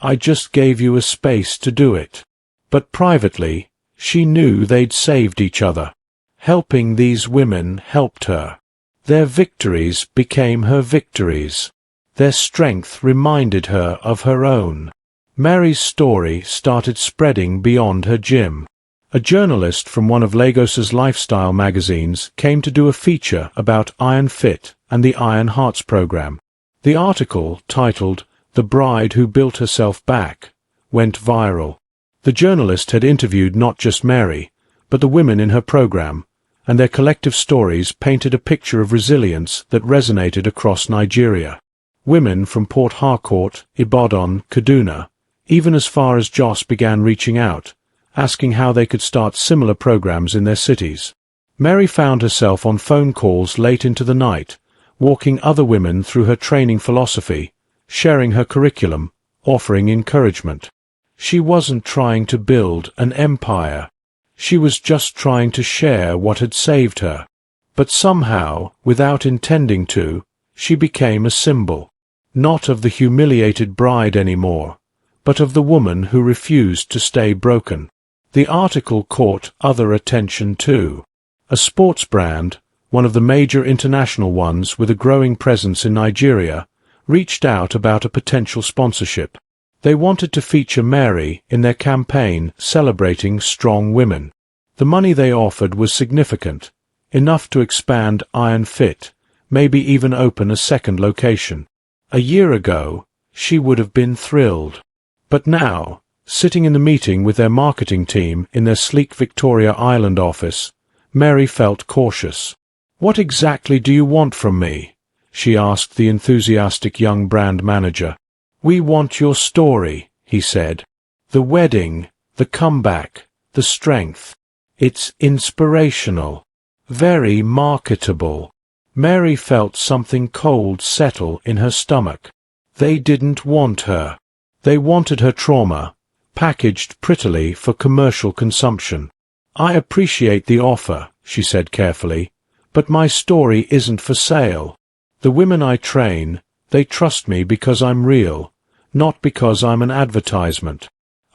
I just gave you a space to do it." But privately, she knew they'd saved each other. Helping these women helped her. Their victories became her victories. Their strength reminded her of her own. Mary's story started spreading beyond her gym. A journalist from one of Lagos's lifestyle magazines came to do a feature about Iron Fit and the Iron Hearts program. The article, titled "The Bride Who Built Herself Back," went viral. The journalist had interviewed not just Mary, but the women in her program, and their collective stories painted a picture of resilience that resonated across Nigeria. Women from Port Harcourt, Ibadan, Kaduna, even as far as Jos, began reaching out, asking how they could start similar programs in their cities. Mary found herself on phone calls late into the night, walking other women through her training philosophy, sharing her curriculum, offering encouragement. She wasn't trying to build an empire. She was just trying to share what had saved her. But somehow, without intending to, she became a symbol, not of the humiliated bride anymore, but of the woman who refused to stay broken. The article caught other attention too. A sports brand, one of the major international ones with a growing presence in Nigeria, reached out about a potential sponsorship. They wanted to feature Mary in their campaign celebrating strong women. The money they offered was significant, enough to expand Iron Fit, maybe even open a second location. A year ago, she would have been thrilled. But now, sitting in the meeting with their marketing team in their sleek Victoria Island office, Mary felt cautious. "What exactly do you want from me?" she asked the enthusiastic young brand manager. "We want your story," he said. "The wedding, the comeback, the strength. It's inspirational. Very marketable." Mary felt something cold settle in her stomach. They didn't want her. They wanted her trauma, packaged prettily for commercial consumption. "I appreciate the offer," she said carefully, "but my story isn't for sale. The women I train, they trust me because I'm real, not because I'm an advertisement.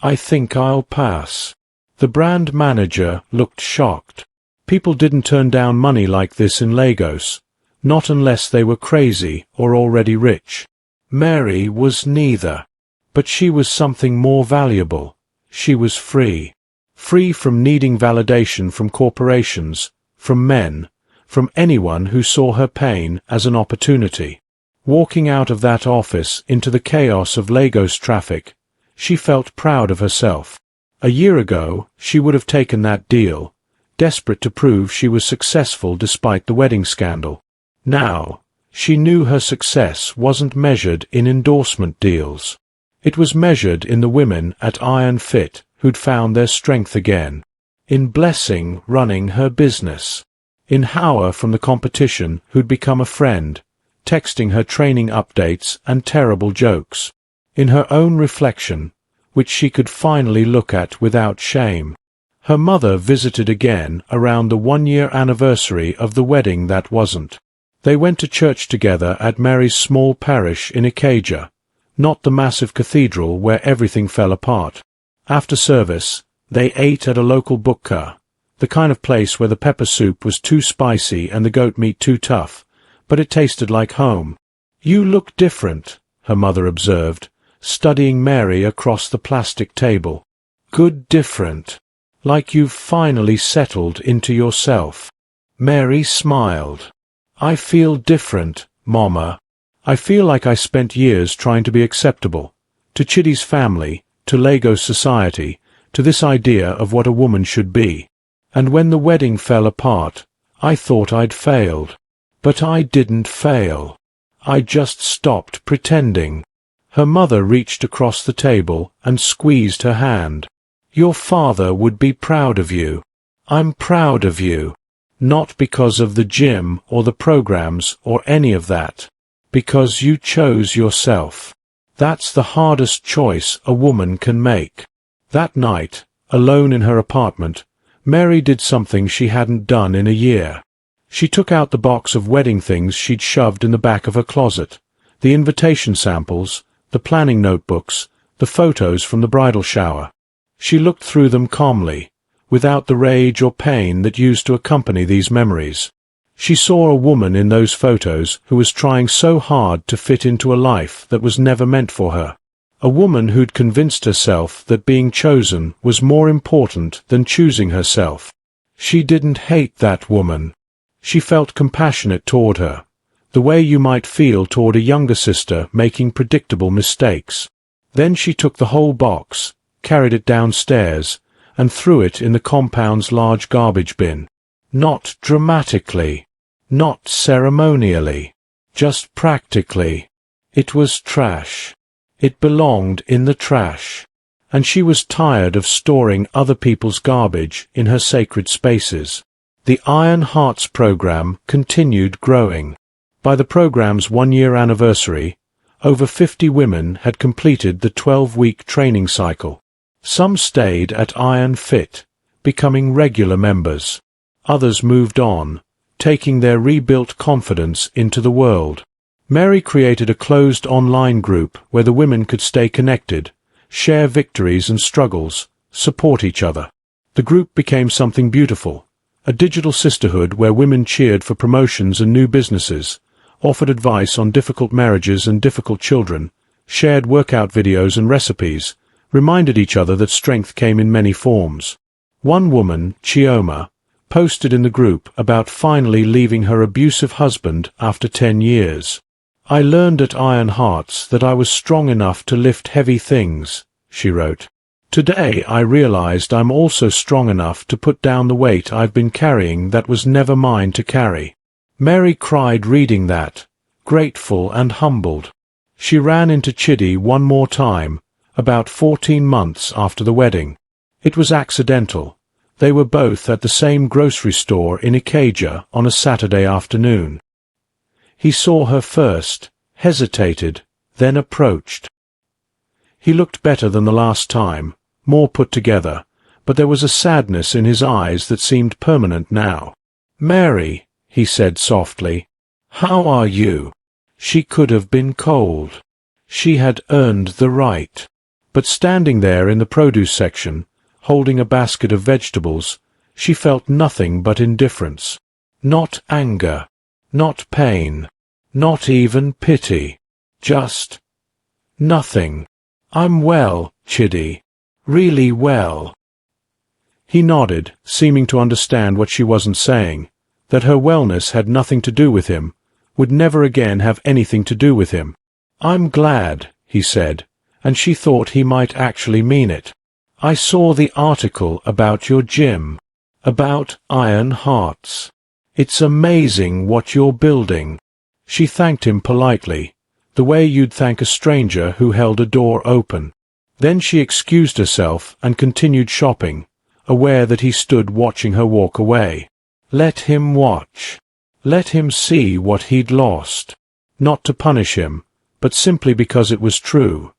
I think I'll pass." The brand manager looked shocked. People didn't turn down money like this in Lagos, not unless they were crazy or already rich. Mary was neither. But she was something more valuable. She was free. Free from needing validation from corporations, from men, from anyone who saw her pain as an opportunity. Walking out of that office into the chaos of Lagos traffic, she felt proud of herself. A year ago, she would have taken that deal, desperate to prove she was successful despite the wedding scandal. Now, she knew her success wasn't measured in endorsement deals. It was measured in the women at Iron Fit who'd found their strength again, in Blessing running her business, in Hauer from the competition who'd become a friend, texting her training updates and terrible jokes, in her own reflection, which she could finally look at without shame. Her mother visited again around the 1-year anniversary of the wedding that wasn't. They went to church together at Mary's small parish in Ikeja, not the massive cathedral where everything fell apart. After service, they ate at a local bukka, the kind of place where the pepper soup was too spicy and the goat meat too tough, but it tasted like home. "You look different," her mother observed, studying Mary across the plastic table. "Good different. Like you've finally settled into yourself." Mary smiled. "I feel different, Mama. I feel like I spent years trying to be acceptable. To Chitty's family, to Lego's society, to this idea of what a woman should be. And when the wedding fell apart, I thought I'd failed. But I didn't fail. I just stopped pretending." Her mother reached across the table and squeezed her hand. "Your father would be proud of you. I'm proud of you. Not because of the gym or the programs or any of that. Because you chose yourself. That's the hardest choice a woman can make." That night, alone in her apartment, Mary did something she hadn't done in a year. She took out the box of wedding things she'd shoved in the back of her closet, the invitation samples, the planning notebooks, the photos from the bridal shower. She looked through them calmly, without the rage or pain that used to accompany these memories. She saw a woman in those photos who was trying so hard to fit into a life that was never meant for her. A woman who'd convinced herself that being chosen was more important than choosing herself. She didn't hate that woman. She felt compassionate toward her, the way you might feel toward a younger sister making predictable mistakes. Then she took the whole box, carried it downstairs, and threw it in the compound's large garbage bin. Not dramatically, not ceremonially, just practically. It was trash. It belonged in the trash. And she was tired of storing other people's garbage in her sacred spaces. The Iron Hearts program continued growing. By the program's one-year anniversary, over 50 women had completed the 12-week training cycle. Some stayed at Iron Fit, becoming regular members. Others moved on, taking their rebuilt confidence into the world. Mary created a closed online group where the women could stay connected, share victories and struggles, support each other. The group became something beautiful, a digital sisterhood where women cheered for promotions and new businesses, offered advice on difficult marriages and difficult children, shared workout videos and recipes, reminded each other that strength came in many forms. One woman, Chioma, posted in the group about finally leaving her abusive husband after 10 years. "I learned at Iron Hearts that I was strong enough to lift heavy things," she wrote. "Today I realized I'm also strong enough to put down the weight I've been carrying that was never mine to carry." Mary cried reading that, grateful and humbled. She ran into Chitty one more time, about 14 months after the wedding. It was accidental. They were both at the same grocery store in Ikeja on a Saturday afternoon. He saw her first, hesitated, then approached. He looked better than the last time, more put together, but there was a sadness in his eyes that seemed permanent now. "Mary," he said softly, "how are you?" She could have been cold. She had earned the right. But standing there in the produce section, holding a basket of vegetables, she felt nothing but indifference. Not anger. Not pain. Not even pity. Just nothing. "I'm well, Chitty. Really well." He nodded, seeming to understand what she wasn't saying, that her wellness had nothing to do with him, would never again have anything to do with him. "I'm glad," he said, and she thought he might actually mean it. "I saw the article about your gym, about Iron Hearts. It's amazing what you're building." She thanked him politely, the way you'd thank a stranger who held a door open. Then she excused herself and continued shopping, aware that he stood watching her walk away. Let him watch. Let him see what he'd lost. Not to punish him, but simply because it was true.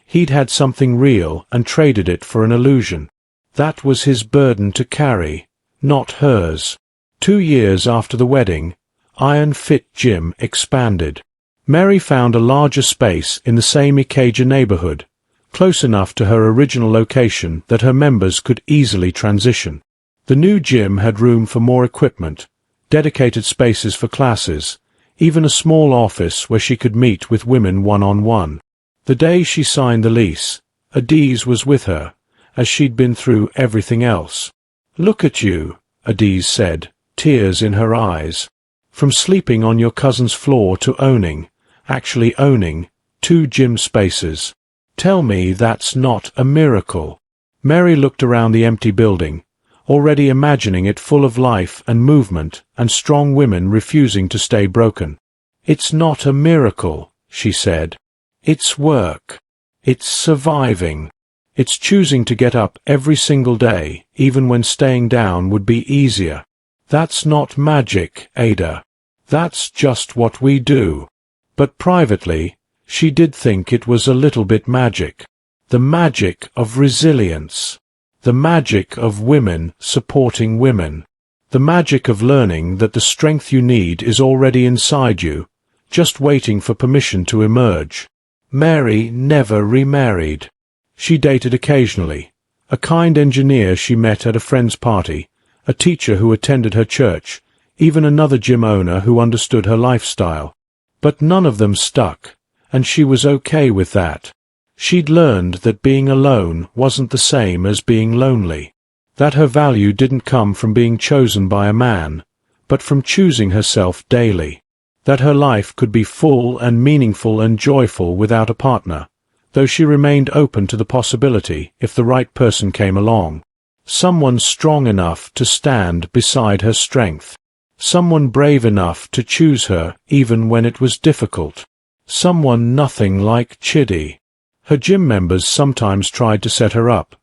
He'd had something real and traded it for an illusion. That was his burden to carry, not hers. 2 years after the wedding, Iron Fit Gym expanded. Mary found a larger space in the same Ikeja neighborhood, close enough to her original location that her members could easily transition. The new gym had room for more equipment, dedicated spaces for classes, even a small office where she could meet with women one-on-one. The day she signed the lease, Adiz was with her, as she'd been through everything else. "Look at you," Adiz said, tears in her eyes. "From sleeping on your cousin's floor to actually owning, 2 gym spaces. Tell me that's not a miracle." Mary looked around the empty building, already imagining it full of life and movement and strong women refusing to stay broken. "It's not a miracle," she said. "It's work. It's surviving. It's choosing to get up every single day, even when staying down would be easier. That's not magic, Ada. That's just what we do." But privately, she did think it was a little bit magic. The magic of resilience. The magic of women supporting women. The magic of learning that the strength you need is already inside you, just waiting for permission to emerge. Mary never remarried. She dated occasionally, a kind engineer she met at a friend's party, a teacher who attended her church, even another gym owner who understood her lifestyle. But none of them stuck, and she was okay with that. She'd learned that being alone wasn't the same as being lonely, that her value didn't come from being chosen by a man, but from choosing herself daily, that her life could be full and meaningful and joyful without a partner, though she remained open to the possibility if the right person came along. Someone strong enough to stand beside her strength. Someone brave enough to choose her even when it was difficult. Someone nothing like Chidi. Her gym members sometimes tried to set her up,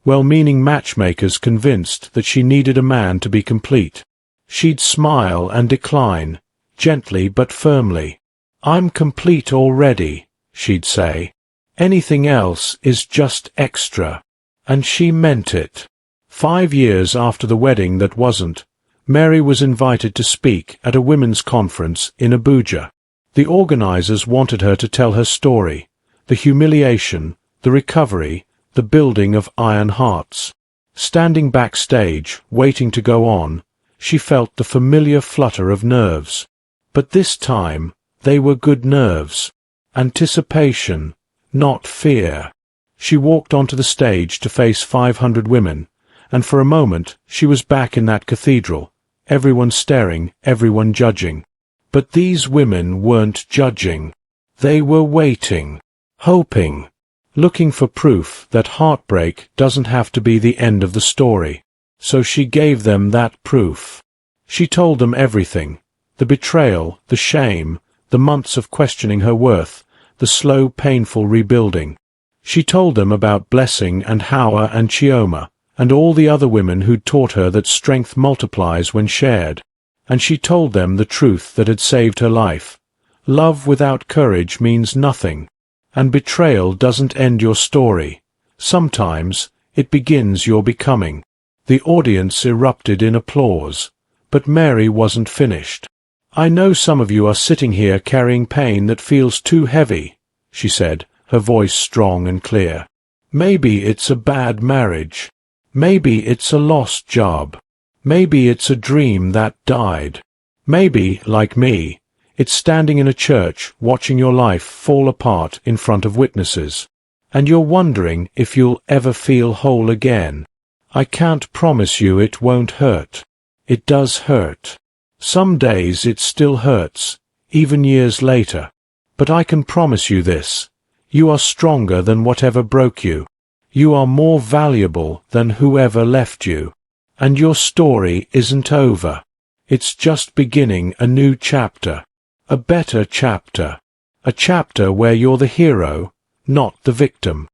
well-meaning matchmakers convinced that she needed a man to be complete. She'd smile and decline, gently but firmly. "I'm complete already," she'd say. "Anything else is just extra." And she meant it. 5 years after the wedding that wasn't, Mary was invited to speak at a women's conference in Abuja. The organizers wanted her to tell her story, the humiliation, the recovery, the building of iron hearts. Standing backstage, waiting to go on, she felt the familiar flutter of nerves. But this time, they were good nerves. Anticipation, not fear. She walked onto the stage to face 500 women, and for a moment she was back in that cathedral, everyone staring, everyone judging. But these women weren't judging. They were waiting, hoping, looking for proof that heartbreak doesn't have to be the end of the story. So she gave them that proof. She told them everything, the betrayal, the shame, the months of questioning her worth, the slow, painful rebuilding. She told them about Blessing and Hawa and Chioma, and all the other women who'd taught her that strength multiplies when shared. And she told them the truth that had saved her life. Love without courage means nothing, and betrayal doesn't end your story. Sometimes it begins your becoming. The audience erupted in applause, but Mary wasn't finished. "I know some of you are sitting here carrying pain that feels too heavy," she said, her voice strong and clear. "Maybe it's a bad marriage. Maybe it's a lost job. Maybe it's a dream that died. Maybe, like me, it's standing in a church watching your life fall apart in front of witnesses. And you're wondering if you'll ever feel whole again. I can't promise you it won't hurt. It does hurt. Some days it still hurts, even years later. But I can promise you this. You are stronger than whatever broke you. You are more valuable than whoever left you. And your story isn't over. It's just beginning a new chapter. A better chapter. A chapter where you're the hero, not the victim."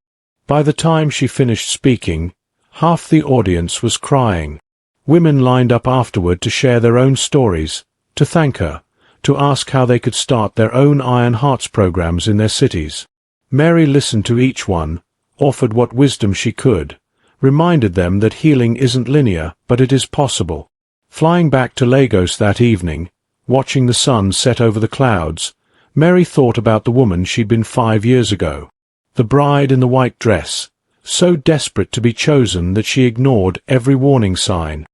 By the time she finished speaking, half the audience was crying. Women lined up afterward to share their own stories, to thank her, to ask how they could start their own Iron Hearts programs in their cities. Mary listened to each one, offered what wisdom she could, reminded them that healing isn't linear, but it is possible. Flying back to Lagos that evening, watching the sun set over the clouds, Mary thought about the woman she'd been 5 years ago. The bride in the white dress, so desperate to be chosen that she ignored every warning sign.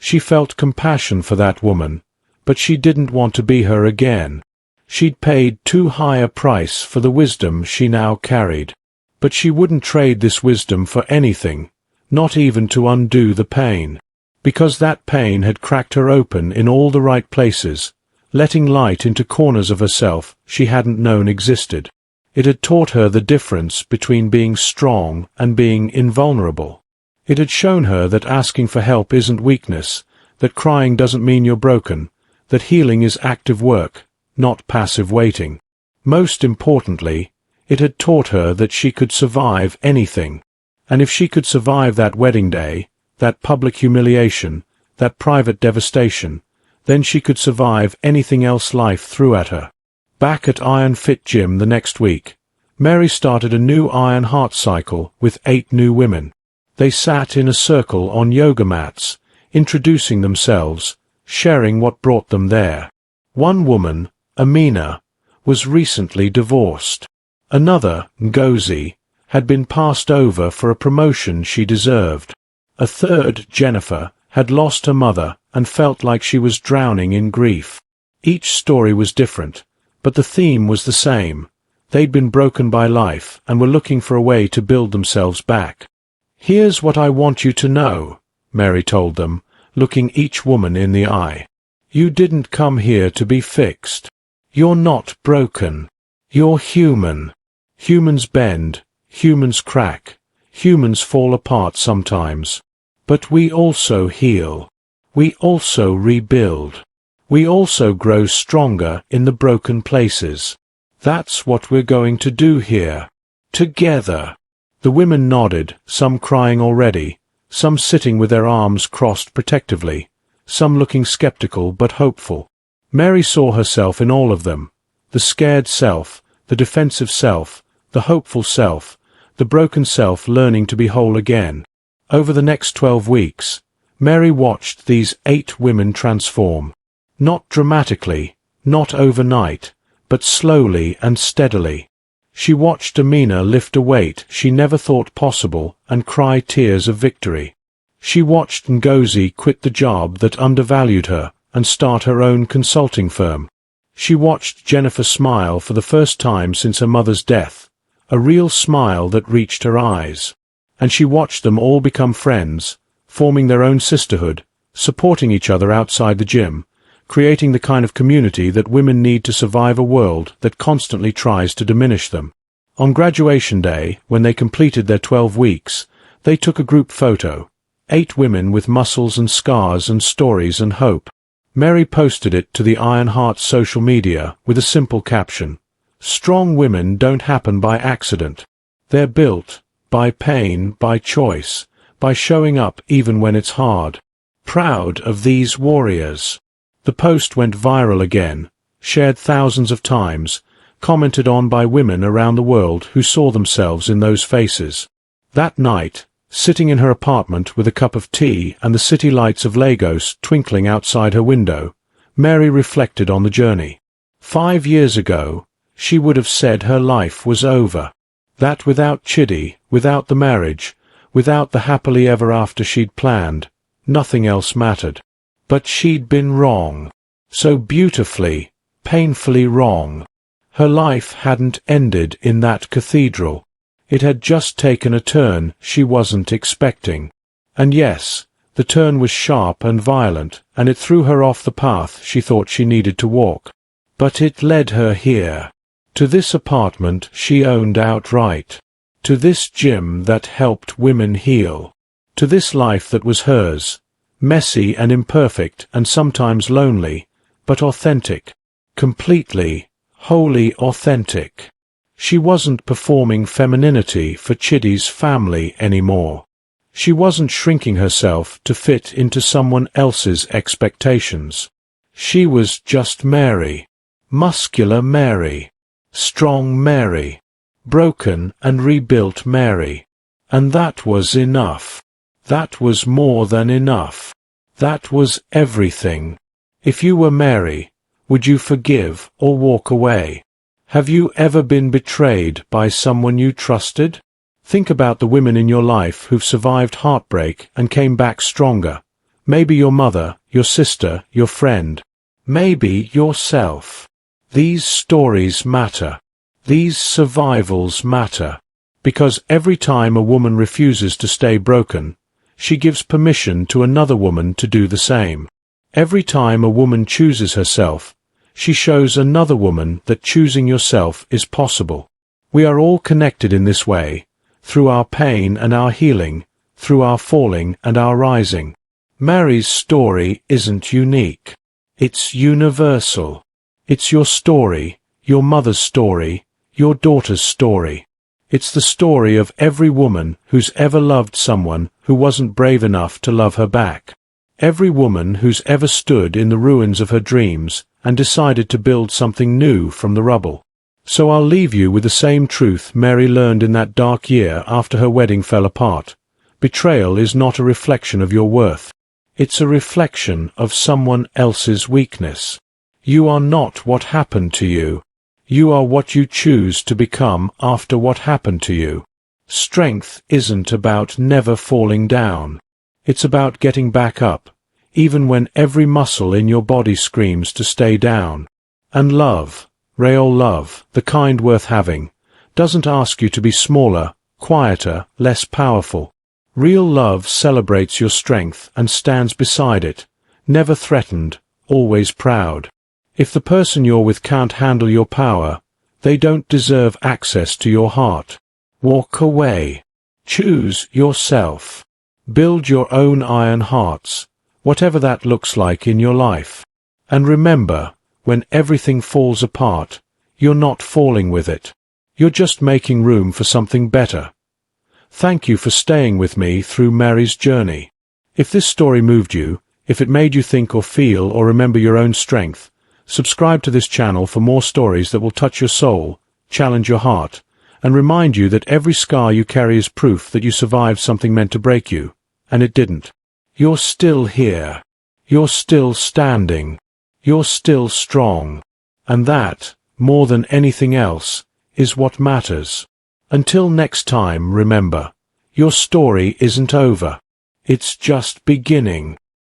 She felt compassion for that woman, but she didn't want to be her again. She'd paid too high a price for the wisdom she now carried. But she wouldn't trade this wisdom for anything, not even to undo the pain. Because that pain had cracked her open in all the right places, letting light into corners of herself she hadn't known existed. It had taught her the difference between being strong and being invulnerable. It had shown her that asking for help isn't weakness, that crying doesn't mean you're broken, that healing is active work, not passive waiting. Most importantly, it had taught her that she could survive anything. And if she could survive that wedding day, that public humiliation, that private devastation, then she could survive anything else life threw at her. Back at Iron Fit Gym the next week, Mary started a new Iron Heart cycle with 8 new women. They sat in a circle on yoga mats, introducing themselves, sharing what brought them there. One woman, Amara, was recently divorced. Another, Ngozi, had been passed over for a promotion she deserved. A third, Jennifer, had lost her mother and felt like she was drowning in grief. Each story was different, but the theme was the same. They'd been broken by life and were looking for a way to build themselves back. "Here's what I want you to know," Mary told them, looking each woman in the eye. "You didn't come here to be fixed. You're not broken. You're human. Humans bend, humans crack, humans fall apart sometimes. But we also heal. We also rebuild. We also grow stronger in the broken places. That's what we're going to do here. Together." The women nodded, some crying already, some sitting with their arms crossed protectively, some looking skeptical but hopeful. Mary saw herself in all of them. The scared self, the defensive self, the hopeful self, the broken self learning to be whole again. Over the next 12 weeks, Mary watched these 8 women transform. Not dramatically, not overnight, but slowly and steadily. She watched Amara lift a weight she never thought possible and cry tears of victory. She watched Ngozi quit the job that undervalued her and start her own consulting firm. She watched Jennifer smile for the first time since her mother's death, a real smile that reached her eyes. And she watched them all become friends, forming their own sisterhood, supporting each other outside the gym, creating the kind of community that women need to survive a world that constantly tries to diminish them. On graduation day, when they completed their 12 weeks, they took a group photo, 8 women with muscles and scars and stories and hope. Mary posted it to the Iron Heart social media with a simple caption: "Strong women don't happen by accident. They're built by pain, by choice, by showing up even when it's hard. Proud of these warriors." The post went viral again, shared thousands of times, commented on by women around the world who saw themselves in those faces. That night, sitting in her apartment with a cup of tea and the city lights of Lagos twinkling outside her window, Mary reflected on the journey. 5 years ago, she would have said her life was over. That without Chidi, without the marriage, without the happily ever after she'd planned, nothing else mattered. But she'd been wrong. So beautifully, painfully wrong. Her life hadn't ended in that cathedral. It had just taken a turn she wasn't expecting. And yes, the turn was sharp and violent, and it threw her off the path she thought she needed to walk. But it led her here. To this apartment she owned outright. To this gym that helped women heal. To this life that was hers. Messy and imperfect and sometimes lonely, but authentic. Completely, wholly authentic. She wasn't performing femininity for Chidi's family anymore. She wasn't shrinking herself to fit into someone else's expectations. She was just Mary. Muscular Mary. Strong Mary. Broken and rebuilt Mary. And that was enough. That was more than enough. That was everything. If you were Mary, would you forgive or walk away? Have you ever been betrayed by someone you trusted? Think about the women in your life who've survived heartbreak and came back stronger, Maybe your mother, your sister, your friend. Maybe yourself. These stories matter. These survivals matter. Because every time a woman refuses to stay broken, she gives permission to another woman to do the same. Every time a woman chooses herself, she shows another woman that choosing yourself is possible. We are all connected in this way, through our pain and our healing, through our falling and our rising. Mary's story isn't unique. It's universal. It's your story, your mother's story, your daughter's story. It's the story of every woman who's ever loved someone who wasn't brave enough to love her back. Every woman who's ever stood in the ruins of her dreams and decided to build something new from the rubble. So I'll leave you with the same truth Mary learned in that dark year after her wedding fell apart. Betrayal is not a reflection of your worth. It's a reflection of someone else's weakness. You are not what happened to you. You are what you choose to become after what happened to you. Strength isn't about never falling down. It's about getting back up, even when every muscle in your body screams to stay down. And love, real love, the kind worth having, doesn't ask you to be smaller, quieter, less powerful. Real love celebrates your strength and stands beside it, never threatened, always proud. If the person you're with can't handle your power, they don't deserve access to your heart. Walk away. Choose yourself. Build your own iron hearts, whatever that looks like in your life. And remember, when everything falls apart, you're not falling with it. You're just making room for something better. Thank you for staying with me through Mary's journey. If this story moved you, if it made you think or feel or remember your own strength, subscribe to this channel for more stories that will touch your soul, challenge your heart, and remind you that every scar you carry is proof that you survived something meant to break you, and it didn't. You're still here. You're still standing. You're still strong. And that, more than anything else, is what matters. Until next time, remember, your story isn't over. It's just beginning.